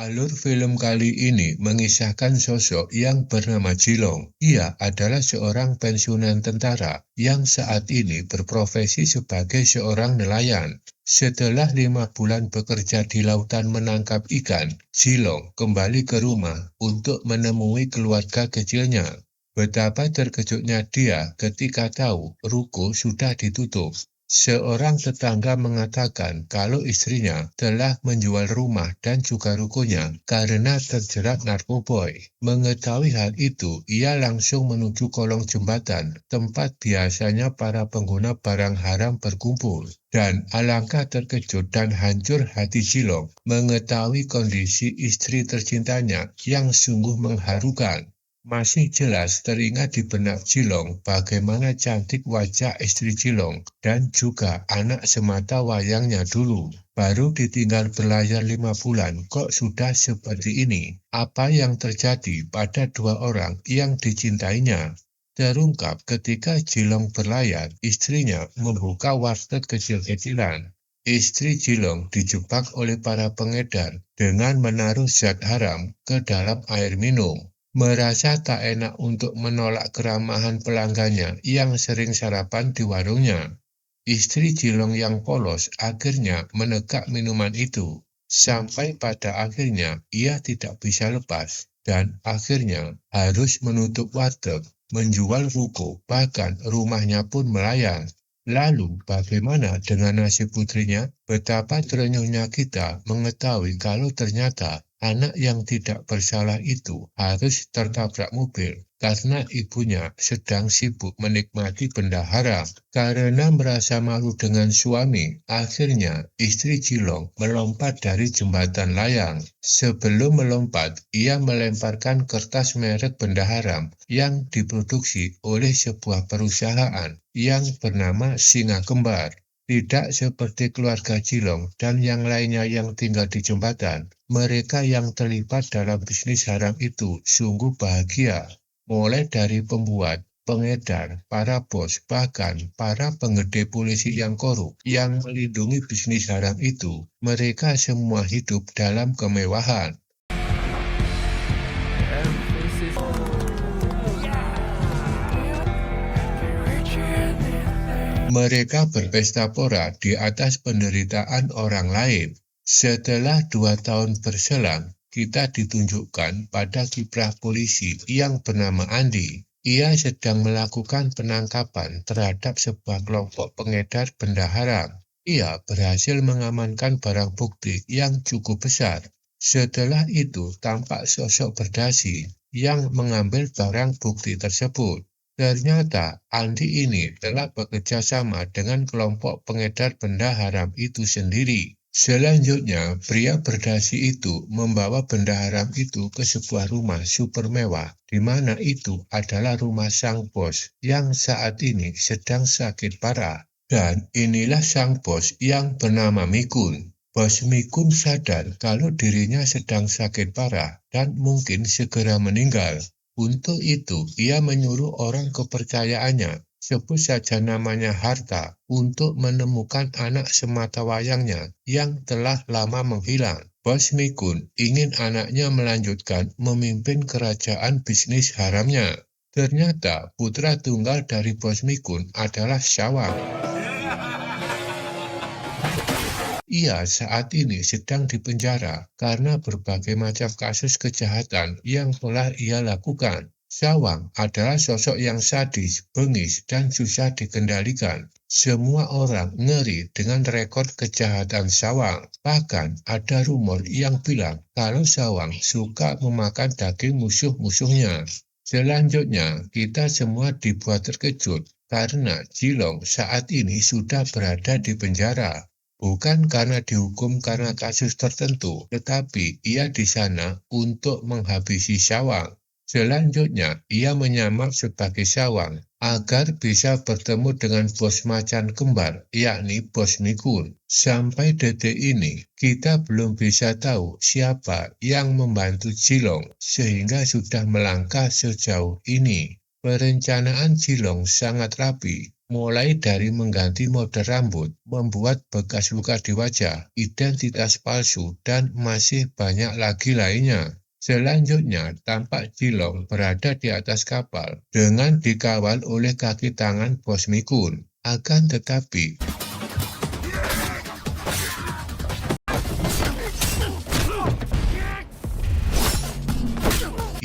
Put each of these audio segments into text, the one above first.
Alur film kali ini mengisahkan sosok yang bernama Jilong. Ia adalah seorang pensiunan tentara yang saat ini berprofesi sebagai seorang nelayan. Setelah 5 bulan bekerja di lautan menangkap ikan, Jilong kembali ke rumah untuk menemui keluarga kecilnya. Betapa terkejutnya dia ketika tahu ruko sudah ditutup. Seorang tetangga mengatakan kalau istrinya telah menjual rumah dan juga rukonya karena terjerat narkoba. Mengetahui hal itu, ia langsung menuju kolong jembatan, tempat biasanya para pengguna barang haram berkumpul. Dan alangkah terkejut dan hancur hati Jilong mengetahui kondisi istri tercintanya yang sungguh mengharukan. Masih jelas teringat di benak Jilong bagaimana cantik wajah istri Jilong dan juga anak semata wayangnya dulu. Baru ditinggal berlayar 5 bulan, kok sudah seperti ini? Apa yang terjadi pada dua orang yang dicintainya? Terungkap ketika Jilong berlayar, istrinya membuka warteg kecil-kecilan. Istri Jilong dijebak oleh para pengedar dengan menaruh zat haram ke dalam air minum. Merasa tak enak untuk menolak keramahan pelanggannya yang sering sarapan di warungnya. Istri Jilong yang polos akhirnya menegak minuman itu. Sampai pada akhirnya ia tidak bisa lepas dan akhirnya harus menutup warteg, menjual ruko, bahkan rumahnya pun melayang. Lalu bagaimana dengan nasib putrinya? Betapa terenyuhnya kita mengetahui kalau ternyata anak yang tidak bersalah itu harus tertabrak mobil karena ibunya sedang sibuk menikmati benda haram. Karena merasa malu dengan suami, akhirnya istri Jilong melompat dari jembatan layang. Sebelum melompat, ia melemparkan kertas merek benda haram yang diproduksi oleh sebuah perusahaan yang bernama Singa Kembar. Tidak seperti keluarga Jilong dan yang lainnya yang tinggal di jembatan, mereka yang terlibat dalam bisnis haram itu sungguh bahagia. Mulai dari pembuat, pengedar, para bos, bahkan para penggede polisi yang korup yang melindungi bisnis haram itu, mereka semua hidup dalam kemewahan. Mereka berpesta pora di atas penderitaan orang lain. Setelah 2 tahun berselang, kita ditunjukkan pada kiprah polisi yang bernama Andi. Ia sedang melakukan penangkapan terhadap sebuah kelompok pengedar benda haram. Ia berhasil mengamankan barang bukti yang cukup besar. Setelah itu tampak sosok berdasi yang mengambil barang bukti tersebut. Ternyata Andi ini telah bekerja sama dengan kelompok pengedar benda haram itu sendiri. Selanjutnya, pria berdasi itu membawa benda haram itu ke sebuah rumah super mewah, di mana itu adalah rumah sang bos yang saat ini sedang sakit parah. Dan inilah sang bos yang bernama Mikun. Bos Mikun sadar kalau dirinya sedang sakit parah dan mungkin segera meninggal. Untuk itu, ia menyuruh orang kepercayaannya, sebut saja namanya Harta, untuk menemukan anak semata wayangnya yang telah lama menghilang. Bos Mikun ingin anaknya melanjutkan memimpin kerajaan bisnis haramnya. Ternyata putra tunggal dari Bos Mikun adalah Syawang. Ia saat ini sedang dipenjara karena berbagai macam kasus kejahatan yang telah ia lakukan. Syawang adalah sosok yang sadis, bengis, dan susah dikendalikan. Semua orang ngeri dengan rekor kejahatan Syawang. Bahkan ada rumor yang bilang kalau Syawang suka memakan daging musuh-musuhnya. Selanjutnya, kita semua dibuat terkejut karena Jilong saat ini sudah berada di penjara. Bukan karena dihukum karena kasus tertentu, tetapi ia di sana untuk menghabisi Syawang. Selanjutnya, ia menyamar sebagai Syawang agar bisa bertemu dengan bos macan kembar, yakni Bos Mikun. Sampai detik ini, kita belum bisa tahu siapa yang membantu Jilong sehingga sudah melangkah sejauh ini. Perencanaan Jilong sangat rapi. mulai dari mengganti model rambut, membuat bekas luka di wajah, identitas palsu, dan masih banyak lagi lainnya. Selanjutnya, tampak Cilong berada di atas kapal dengan dikawal oleh kaki tangan Bos Mikun. Akan tetapi,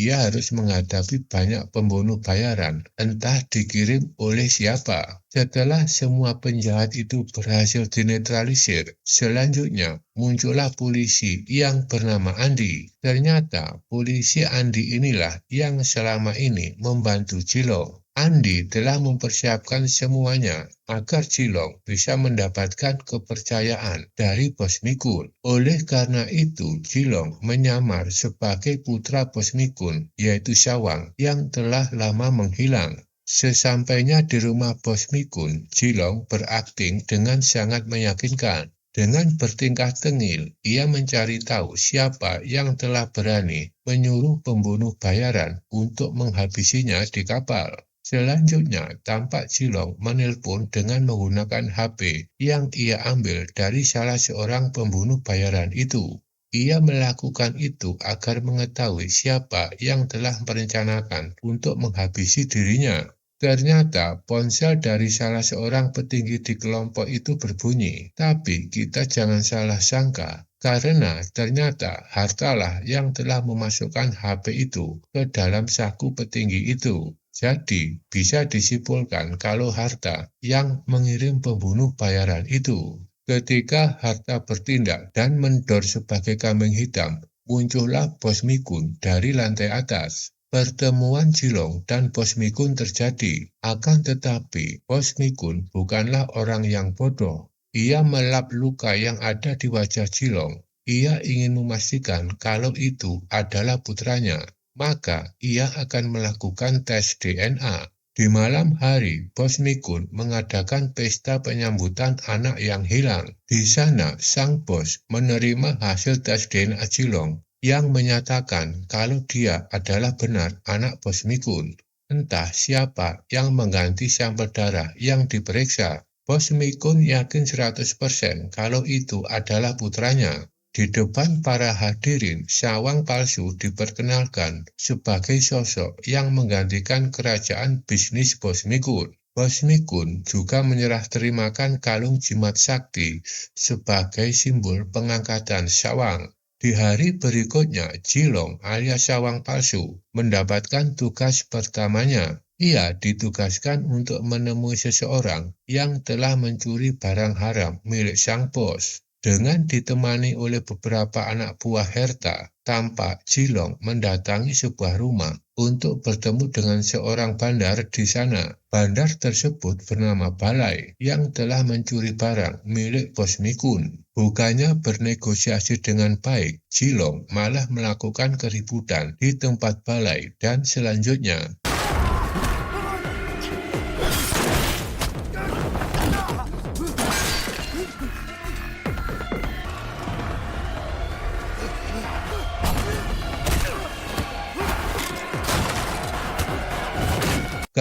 ia harus menghadapi banyak pembunuh bayaran, entah dikirim oleh siapa. Setelah semua penjahat itu berhasil dinetralisir, selanjutnya muncullah polisi yang bernama Andi. Ternyata polisi Andi inilah yang selama ini membantu Cilong. Andi telah mempersiapkan semuanya agar Cilong bisa mendapatkan kepercayaan dari Bos Mikun. Oleh karena itu, Cilong menyamar sebagai putra Bos Mikun, yaitu Syawang, yang telah lama menghilang. Sesampainya di rumah Bos Mikun, Cilong berakting dengan sangat meyakinkan. Dengan bertingkah tengil, ia mencari tahu siapa yang telah berani menyuruh pembunuh bayaran untuk menghabisinya di kapal. Selanjutnya, tampak Cilong menelpon dengan menggunakan HP yang ia ambil dari salah seorang pembunuh bayaran itu. Ia melakukan itu agar mengetahui siapa yang telah merencanakan untuk menghabisi dirinya. Ternyata ponsel dari salah seorang petinggi di kelompok itu berbunyi, tapi kita jangan salah sangka, karena ternyata hartalah yang telah memasukkan HP itu ke dalam saku petinggi itu. Jadi, bisa disimpulkan kalau harta yang mengirim pembunuh bayaran itu. Ketika harta bertindak dan mendor sebagai kambing hitam, muncullah Bos Mikun dari lantai atas. Pertemuan Cilong dan Bos Mikun terjadi, akan tetapi Bos Mikun bukanlah orang yang bodoh. Ia melap luka yang ada di wajah Cilong. Ia ingin memastikan kalau itu adalah putranya, maka ia akan melakukan tes DNA. Di malam hari, Bos Mikun mengadakan pesta penyambutan anak yang hilang. Di sana, sang bos menerima hasil tes DNA Cilong yang menyatakan kalau dia adalah benar anak Bos Mikun. Entah siapa yang mengganti sampel darah yang diperiksa. Bos Mikun yakin 100% kalau itu adalah putranya. Di depan para hadirin, Syawang palsu diperkenalkan sebagai sosok yang menggantikan kerajaan bisnis Bos Mikun. Bos Mikun juga menyerah terimakan kalung jimat sakti sebagai simbol pengangkatan Syawang. Di hari berikutnya, Cilong alias Syawang palsu mendapatkan tugas pertamanya. Ia ditugaskan untuk menemui seseorang yang telah mencuri barang haram milik sang bos. Dengan ditemani oleh beberapa anak buah Herta, tampak Cilong mendatangi sebuah rumah untuk bertemu dengan seorang bandar di sana. Bandar tersebut bernama Balai yang telah mencuri barang milik Bos Mikun. Bukannya bernegosiasi dengan baik, Cilong malah melakukan keributan di tempat Balai dan selanjutnya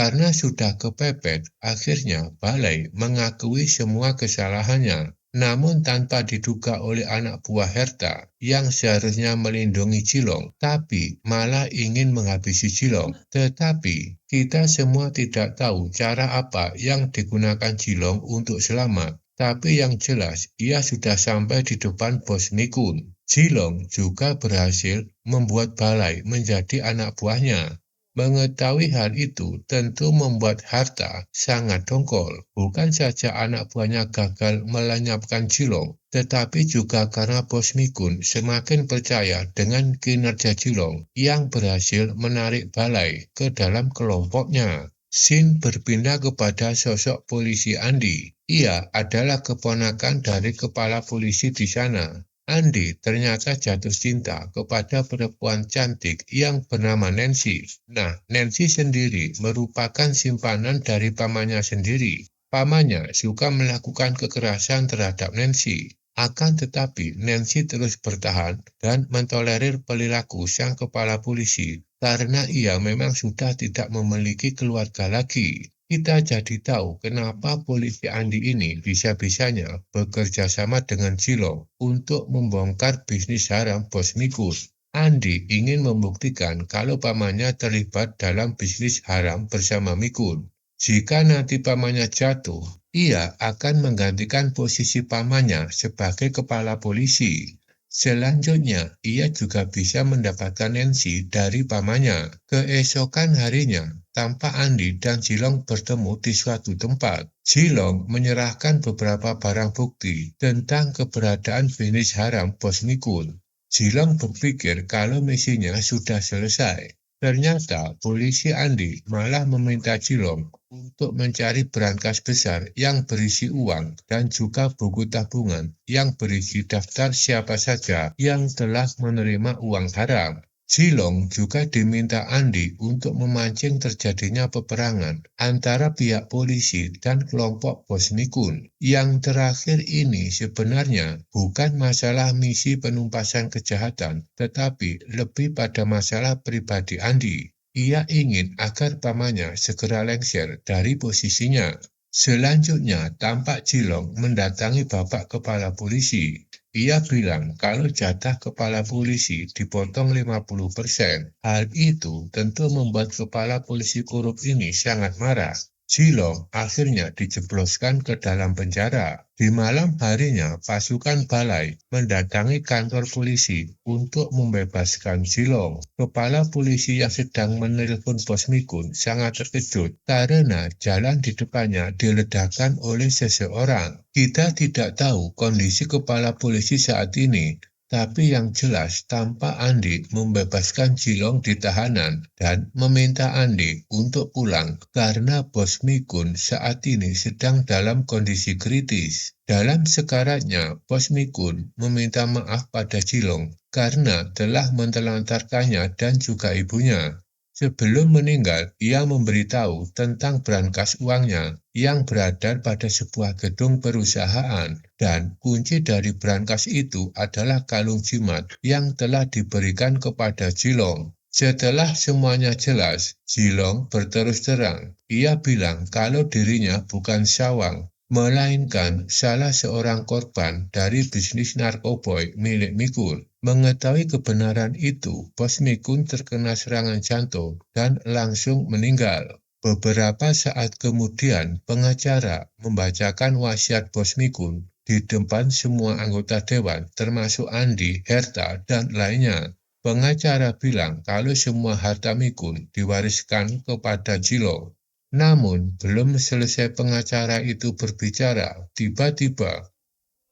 karena sudah kepepet, akhirnya Balai mengakui semua kesalahannya. Namun tanpa diduga oleh anak buah Herta yang seharusnya melindungi Cilong, tapi malah ingin menghabisi Cilong. Tetapi kita semua tidak tahu cara apa yang digunakan Cilong untuk selamat. Tapi yang jelas, ia sudah sampai di depan Bos Mikun. Cilong juga berhasil membuat Balai menjadi anak buahnya. Mengetahui hal itu tentu membuat Harta sangat dongkol. Bukan saja anak buahnya gagal melenyapkan Cilong, tetapi juga karena Bos Mikun semakin percaya dengan kinerja Cilong yang berhasil menarik Balai ke dalam kelompoknya. Sin berpindah kepada sosok polisi Andi. Ia adalah keponakan dari kepala polisi di sana. Andi ternyata jatuh cinta kepada perempuan cantik yang bernama Nancy. Nah, Nancy sendiri merupakan simpanan dari pamannya sendiri. Pamannya suka melakukan kekerasan terhadap Nancy. Akan tetapi, Nancy terus bertahan dan mentolerir perilaku sang kepala polisi karena ia memang sudah tidak memiliki keluarga lagi. Kita jadi tahu kenapa polisi Andi ini bisa-bisanya bekerja sama dengan Cilong untuk membongkar bisnis haram bos Mikul. Andi ingin membuktikan kalau pamannya terlibat dalam bisnis haram bersama Mikul. Jika nanti pamannya jatuh, ia akan menggantikan posisi pamannya sebagai kepala polisi. Selanjutnya, ia juga bisa mendapatkan Nancy dari pamannya. Keesokan harinya, tanpa Andi dan Cilong bertemu di suatu tempat, Cilong menyerahkan beberapa barang bukti tentang keberadaan bisnis haram bos Mikul. Cilong berpikir kalau misinya sudah selesai. Ternyata polisi Andi malah meminta Cilong untuk mencari berangkas besar yang berisi uang dan juga buku tabungan yang berisi daftar siapa saja yang telah menerima uang haram. Cilong juga diminta Andi untuk memancing terjadinya peperangan antara pihak polisi dan kelompok bos Mikun. Yang terakhir ini sebenarnya bukan masalah misi penumpasan kejahatan, tetapi lebih pada masalah pribadi Andi. Ia ingin agar pamannya segera lengser dari posisinya. Selanjutnya, tampak Cilong mendatangi bapak kepala polisi. Ia bilang kalau jatah kepala polisi dipotong 50%. Hal itu tentu membuat kepala polisi korup ini sangat marah. Cilong akhirnya dijebloskan ke dalam penjara. Di malam harinya, pasukan Balai mendatangi kantor polisi untuk membebaskan Cilong. Kepala polisi yang sedang menelpon bos Mikun sangat terkejut karena jalan di depannya diledakkan oleh seseorang. Kita tidak tahu kondisi kepala polisi saat ini, tapi yang jelas tampak Andi membebaskan Cilong di tahanan dan meminta Andi untuk pulang karena bos Mikun saat ini sedang dalam kondisi kritis. Dalam sekaratnya, bos Mikun meminta maaf pada Cilong karena telah mentelantarkannya dan juga ibunya. Sebelum meninggal, ia memberitahu tentang berangkas uangnya yang berada pada sebuah gedung perusahaan dan kunci dari berangkas itu adalah kalung jimat yang telah diberikan kepada Cilong. Setelah semuanya jelas, Cilong berterus terang. Ia bilang kalau dirinya bukan Sawang, melainkan salah seorang korban dari bisnis narkoboy milik Mikul. Mengetahui kebenaran itu, bos Mikun terkena serangan jantung dan langsung meninggal. Beberapa saat kemudian, pengacara membacakan wasiat bos Mikun di depan semua anggota dewan, termasuk Andi, Herta, dan lainnya. Pengacara bilang kalau semua harta Mikun diwariskan kepada Cilong. Namun, belum selesai pengacara itu berbicara, tiba-tiba,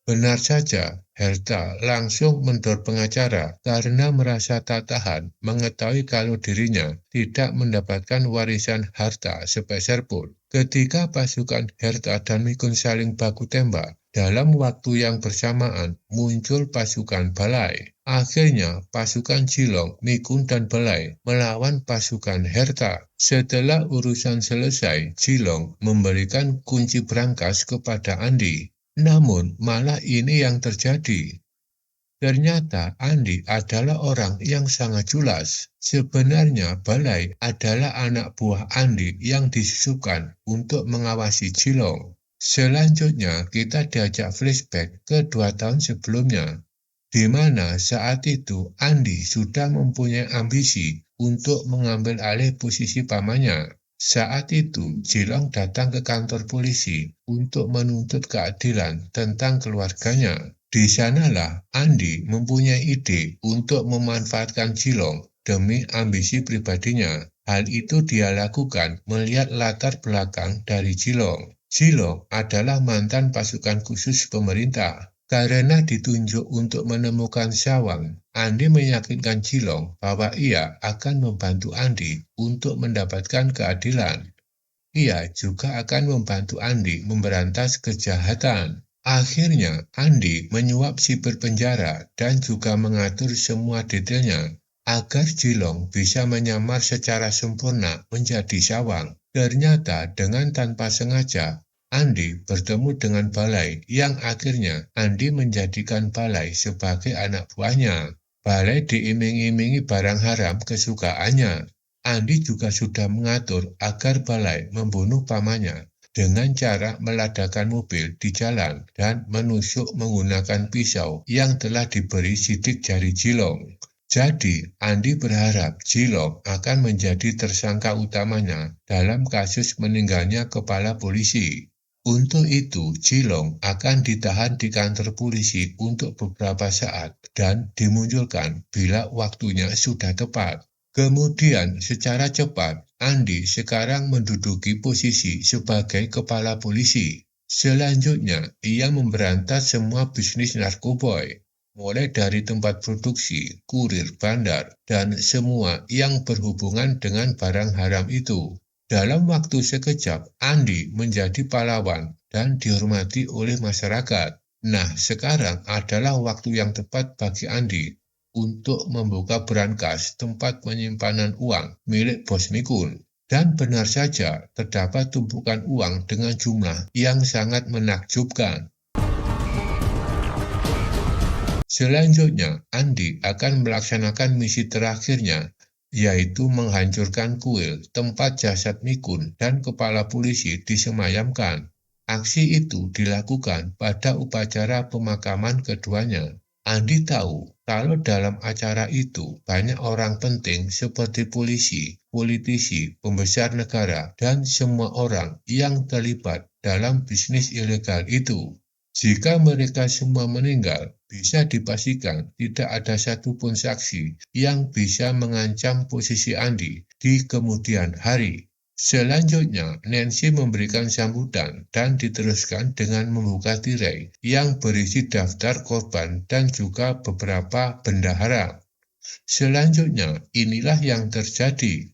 benar saja, Herta langsung mendorong pengacara karena merasa tak tahan mengetahui kalau dirinya tidak mendapatkan warisan harta sepeser pun. Ketika pasukan Herta dan Mikun saling baku tembak, dalam waktu yang bersamaan muncul pasukan Balai. Akhirnya pasukan Cilong, Mikun dan Balai melawan pasukan Herta. Setelah urusan selesai, Cilong memberikan kunci berangkas kepada Andi. Namun malah ini yang terjadi. Ternyata Andi adalah orang yang sangat culas. Sebenarnya Balai adalah anak buah Andi yang disusupkan untuk mengawasi Cilong. Selanjutnya kita diajak flashback ke 2 tahun sebelumnya, di mana saat itu Andi sudah mempunyai ambisi untuk mengambil alih posisi pamannya. Saat itu, Cilong datang ke kantor polisi untuk menuntut keadilan tentang keluarganya. Di sanalah Andi mempunyai ide untuk memanfaatkan Cilong demi ambisi pribadinya. Hal itu dia lakukan melihat latar belakang dari Cilong. Cilong adalah mantan pasukan khusus pemerintah. Karena ditunjuk untuk menemukan Sawang, Andi meyakinkan Cilong bahwa ia akan membantu Andi untuk mendapatkan keadilan. Ia juga akan membantu Andi memberantas kejahatan. Akhirnya, Andi menyuap sipir penjara dan juga mengatur semua detailnya agar Cilong bisa menyamar secara sempurna menjadi Sawang. Ternyata dengan tanpa sengaja, Andi bertemu dengan Balai yang akhirnya Andi menjadikan Balai sebagai anak buahnya. Balai diiming-imingi barang haram kesukaannya. Andi juga sudah mengatur agar Balai membunuh pamannya dengan cara meledakkan mobil di jalan dan menusuk menggunakan pisau yang telah diberi sidik jari Jilong. Jadi, Andi berharap Jilong akan menjadi tersangka utamanya dalam kasus meninggalnya kepala polisi. Untuk itu, Jilong akan ditahan di kantor polisi untuk beberapa saat dan dimunculkan bila waktunya sudah tepat. Kemudian, secara cepat, Andi sekarang menduduki posisi sebagai kepala polisi. Selanjutnya, ia memberantas semua bisnis narkoboy, mulai dari tempat produksi, kurir bandar, dan semua yang berhubungan dengan barang haram itu. Dalam waktu sekejap, Andi menjadi pahlawan dan dihormati oleh masyarakat. Nah, sekarang adalah waktu yang tepat bagi Andi untuk membuka brankas tempat penyimpanan uang milik Bos Mikun. Dan benar saja, terdapat tumpukan uang dengan jumlah yang sangat menakjubkan. Selanjutnya, Andi akan melaksanakan misi terakhirnya, yaitu menghancurkan kuil tempat jasad Mikun dan kepala polisi disemayamkan. Aksi itu dilakukan pada upacara pemakaman keduanya. Andi tahu kalau dalam acara itu banyak orang penting seperti polisi, politisi, pembesar negara, dan semua orang yang terlibat dalam bisnis ilegal itu. Jika mereka semua meninggal, bisa dipastikan tidak ada satupun saksi yang bisa mengancam posisi Andi di kemudian hari. Selanjutnya, Nancy memberikan sambutan dan diteruskan dengan membuka tirai yang berisi daftar korban dan juga beberapa benda haram. Selanjutnya, inilah yang terjadi.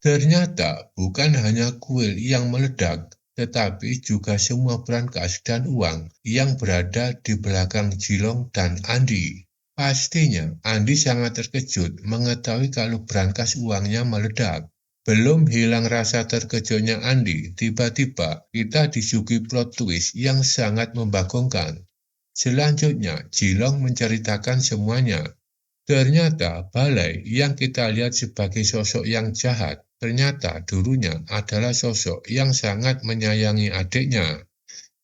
Ternyata bukan hanya kuil yang meledak, tetapi juga semua brankas dan uang yang berada di belakang Jilong dan Andi. Pastinya Andi sangat terkejut mengetahui kalau brankas uangnya meledak. Belum hilang rasa terkejutnya Andi, tiba-tiba kita disuguhi plot twist yang sangat membagongkan. Selanjutnya, Jilong menceritakan semuanya. Ternyata Balai yang kita lihat sebagai sosok yang jahat, ternyata dulunya adalah sosok yang sangat menyayangi adiknya.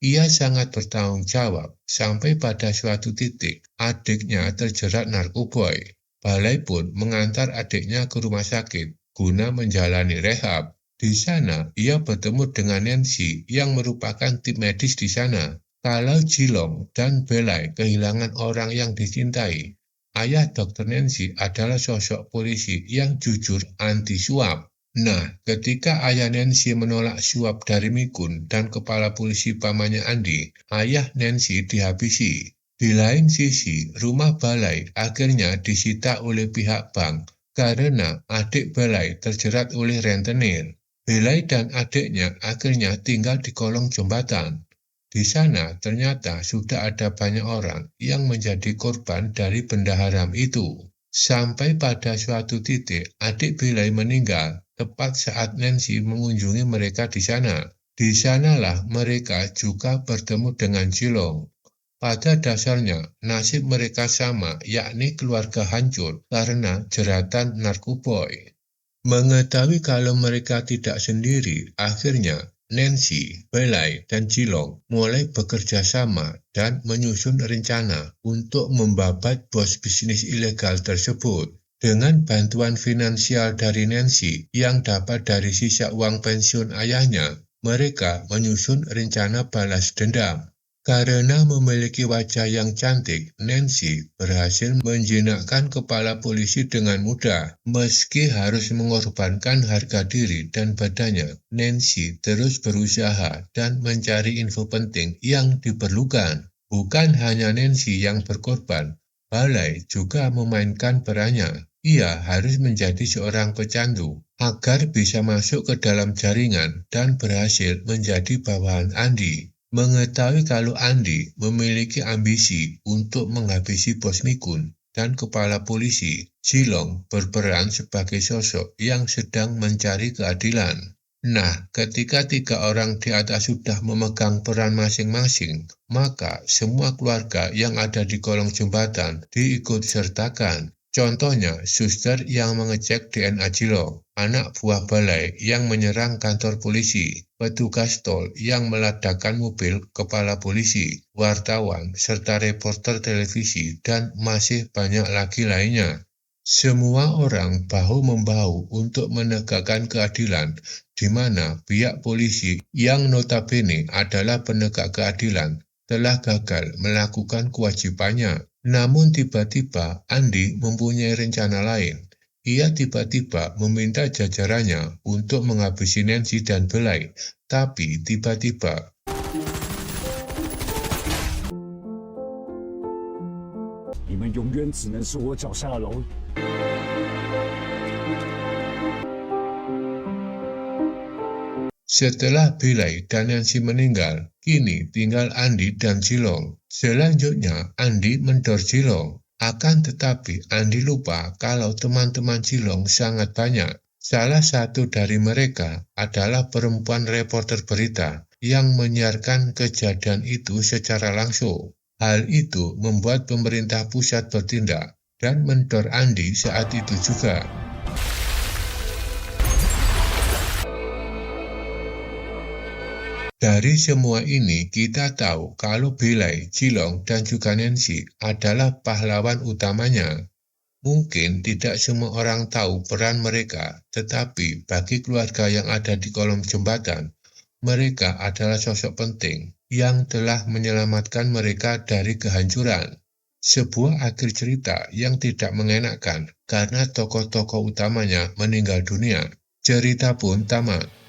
Ia sangat bertanggung jawab, sampai pada suatu titik adiknya terjerat narkoboy. Balai pun mengantar adiknya ke rumah sakit guna menjalani rehab. Di sana, ia bertemu dengan Nancy yang merupakan tim medis di sana. Kalau Jilong dan Balai kehilangan orang yang dicintai, ayah Dr. Nancy adalah sosok polisi yang jujur anti suap. Nah, ketika ayah Nancy menolak suap dari Mikun dan kepala polisi pamannya Andi, ayah Nancy dihabisi. Di lain sisi, rumah Balai akhirnya disita oleh pihak bank karena adik Balai terjerat oleh rentenir. Balai dan adiknya akhirnya tinggal di kolong jembatan. Di sana ternyata sudah ada banyak orang yang menjadi korban dari benda haram itu. Sampai pada suatu titik, adik Balai meninggal tepat saat Nancy mengunjungi mereka di sana. Di sanalah mereka juga bertemu dengan Jilong. Pada dasarnya, nasib mereka sama, yakni keluarga hancur karena jeratan narkoboy. Mengetahui kalau mereka tidak sendiri, akhirnya Nancy, Balai, dan Jilong mulai bekerja sama dan menyusun rencana untuk membabat bos bisnis ilegal tersebut. Dengan bantuan finansial dari Nancy yang dapat dari sisa uang pensiun ayahnya, mereka menyusun rencana balas dendam. Karena memiliki wajah yang cantik, Nancy berhasil menjinakkan kepala polisi dengan mudah. Meski harus mengorbankan harga diri dan badannya, Nancy terus berusaha dan mencari info penting yang diperlukan. Bukan hanya Nancy yang berkorban, Balai juga memainkan perannya. Ia harus menjadi seorang pecandu agar bisa masuk ke dalam jaringan dan berhasil menjadi bawahan Andi. Mengetahui kalau Andi memiliki ambisi untuk menghabisi Bos Mikun dan kepala polisi, Jilong berperan sebagai sosok yang sedang mencari keadilan. Nah, ketika 3 orang di atas sudah memegang peran masing-masing, maka semua keluarga yang ada di kolong jembatan diikut sertakan. Contohnya, suster yang mengecek DNA Jilong, anak buah balai yang menyerang kantor polisi, petugas tol yang meledakkan mobil kepala polisi, wartawan, serta reporter televisi, dan masih banyak lagi lainnya. Semua orang bahu-membahu untuk menegakkan keadilan, di mana pihak polisi yang notabene adalah penegak keadilan telah gagal melakukan kewajibannya. Namun tiba-tiba Andi mempunyai rencana lain. Ia tiba-tiba meminta jajarannya untuk menghabisi Nancy dan Belai, tapi tiba-tiba 你们永远只能是我脚下的蝼蚁。 Setelah Belai dan Nancy meninggal, kini tinggal Andi dan Jilong. Selanjutnya, Andi mendor Jilong. Akan tetapi, Andi lupa kalau teman-teman Jilong sangat banyak. Salah satu dari mereka adalah perempuan reporter berita yang menyiarkan kejadian itu secara langsung. Hal itu membuat pemerintah pusat bertindak dan mendor Andi saat itu juga. Dari semua ini kita tahu kalau Belai, Jilong, dan juga Nancy adalah pahlawan utamanya. Mungkin tidak semua orang tahu peran mereka, tetapi bagi keluarga yang ada di kolong jembatan, mereka adalah sosok penting yang telah menyelamatkan mereka dari kehancuran. Sebuah akhir cerita yang tidak mengenakan karena tokoh-tokoh utamanya meninggal dunia. Cerita pun tamat.